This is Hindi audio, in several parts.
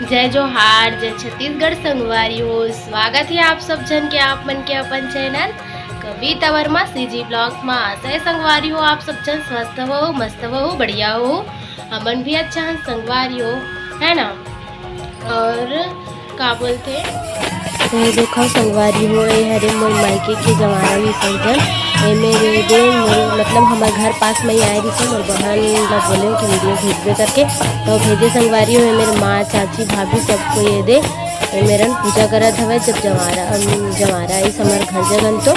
जय जोहार, जय छत्तीसगढ़ संगवारी हो। स्वागत है आप सब जन के आप मन के अपन चैनल कविता वर्मा सीजी ब्लॉग्स में। आशा है संगवारी हो आप सब जन स्वस्थ हो, मस्त हो, बढ़िया हो। अमन भी अच्छा है संगवारी हो, है ना। और का बोलते तो देखो संगवारी हो हरे मोर मायके के जमाना भी संजन मेरे दे मतलब हमारे घर पास में ही आए रही थी। मोर बहन ला बोले कि वीडियो भेजबे करके तो भेजे संगवारी हो। मेरे माँ चाची भाभी सबको ये दे मेरा पूजा करत हवे। जब जमारा आई हमारे घर जगन तो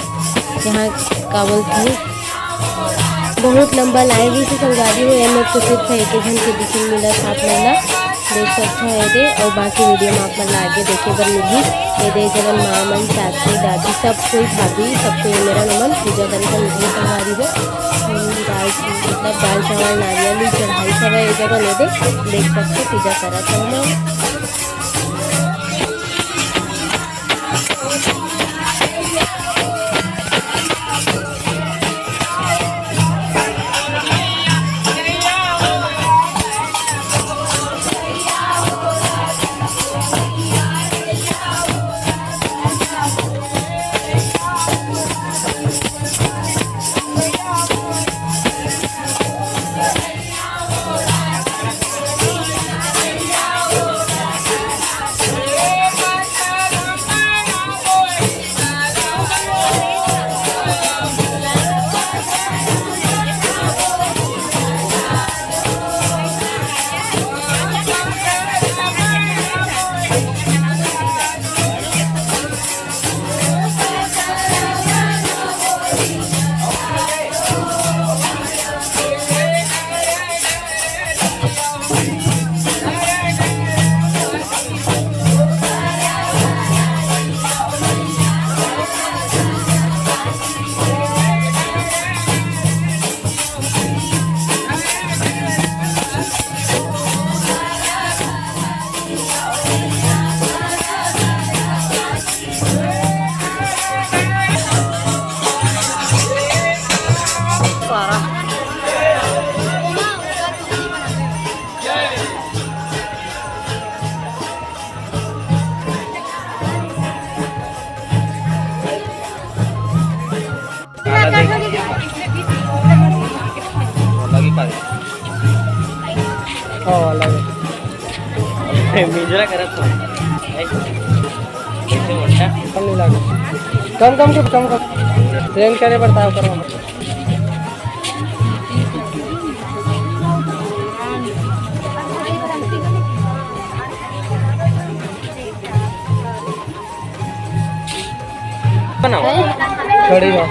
यहाँ का बोलते बहुत लंबा लाइन रही थी संगवारी हो। एम तो सिर्फ एक जन के दिखने मिला था आप महिला देख सकते हो ये और बाकी वीडियो में आप मन आगे देखे बर मिली। ये दे जगन माँ मन चाची दादी सब कोई भाभी सबको ये मेरा नमन पूजा करे का मिली संगवारी हो। दाल मतलब दाल चावल नारियल चढ़ाई सब ये जगह ले दे देख सकते पूजा करा था। मिजरा करत कम नहीं लगे कम ट्रेन करे पड़ता है करना बनाओ छोड़ी हो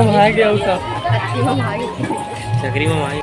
आज चक्री में माई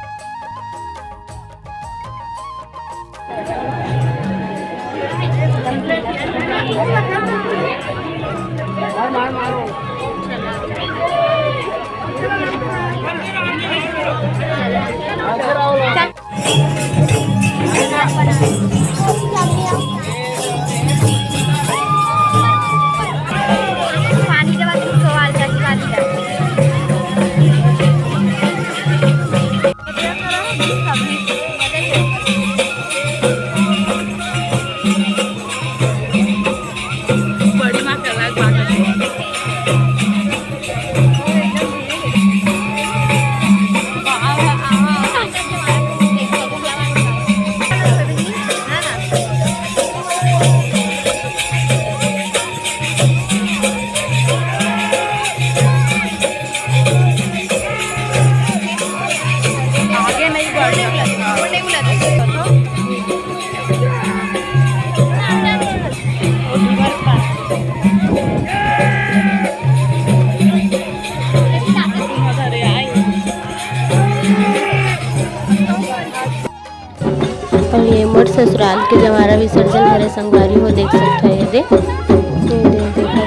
मोर ससुराल के जवारा विसर्जन हरे संगवारी हो देख सकते हैं। ये देखो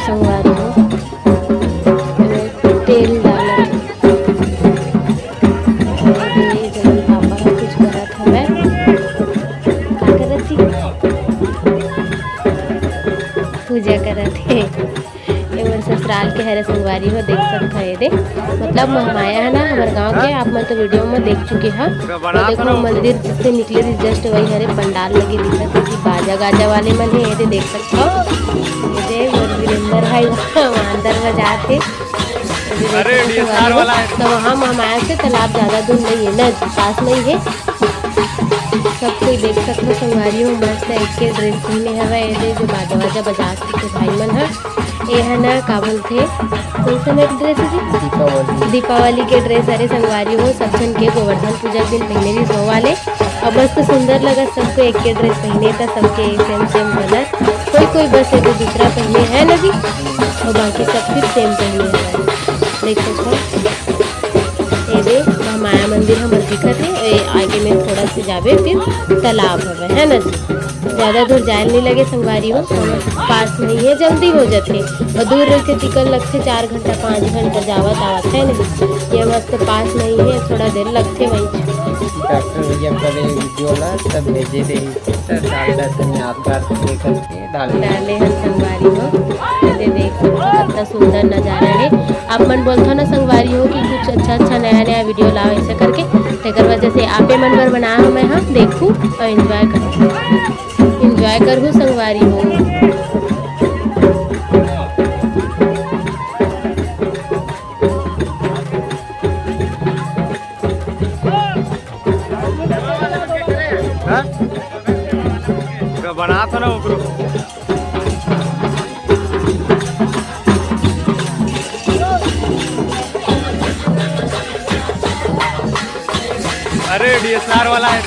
संगवारी हो तेल डाला जब पापा का कुछ करत हवे का करत थी पूजा करत है। मोर ससुराल के हरे संगवारी हो देख सकते हैं। ये मतलब महमाया है ना हमारे गांव के, आप मैं तो वीडियो में देख चुके हैं। तो देखो मंदिर से निकले थी जस्ट वही हरे पंडाल लगे दिखा थे कि बाजा गाजा वाले मन है। ये देख सकते हो ये मोर वीरेंद्र भाई वहाँ अंदर बजा थे। तो वहाँ महमाया से तालाब ज़्यादा दूर नहीं है ना, पास में ही है। सब कोई देख सकते संगवारी हो मस्त एक के ड्रेस पहने हवा। ये जो बाजा वाजा बजा के भाई मन है ये है ना का बोलते कौन सा मेरी ड्रेस है जी? दीपावली के ड्रेस अरे संगवारी हो सब जन के गोवर्धन पूजा दिन पहने भी सो वाले और बस तो सुंदर लगा सबको एक के ड्रेस पहने था सबके सेम सेम कलर। कोई बस एक दूसरा पहने है ना जी और बाकी सब फिर सेम पहने है। देख सकते ये दे माया मंदिर हम दिखत है। आगे में थोड़ा से जावे फिर तालाब हवे है ना जी। ज़्यादा दूर जाए नहीं लगे संगवारी हो, पास नहीं है जल्दी हो जाते और दूर रह के टिकट लगते 4 घंटा 5 घंटा जावत आवत है ना। ये मस्त पास नहीं है, थोड़ा देर लगते वहीं। डॉक्टर भैया करे वीडियो ना तब भेजे दे यादगार करके डाले हैं संगवारी हो। ये देख कितना सुंदर नज़ारा है। आप मन बोलते हो ना संगवारी हो कि कुछ अच्छा नया वीडियो लाओ ऐसा करके, तेकर वजह से आपे मन पर बना हो। मैं हाँ देखूँ और एंजॉय करूँ संगवारी हो। बना था ना वो ग्रुप। अरे DSLR वाला है।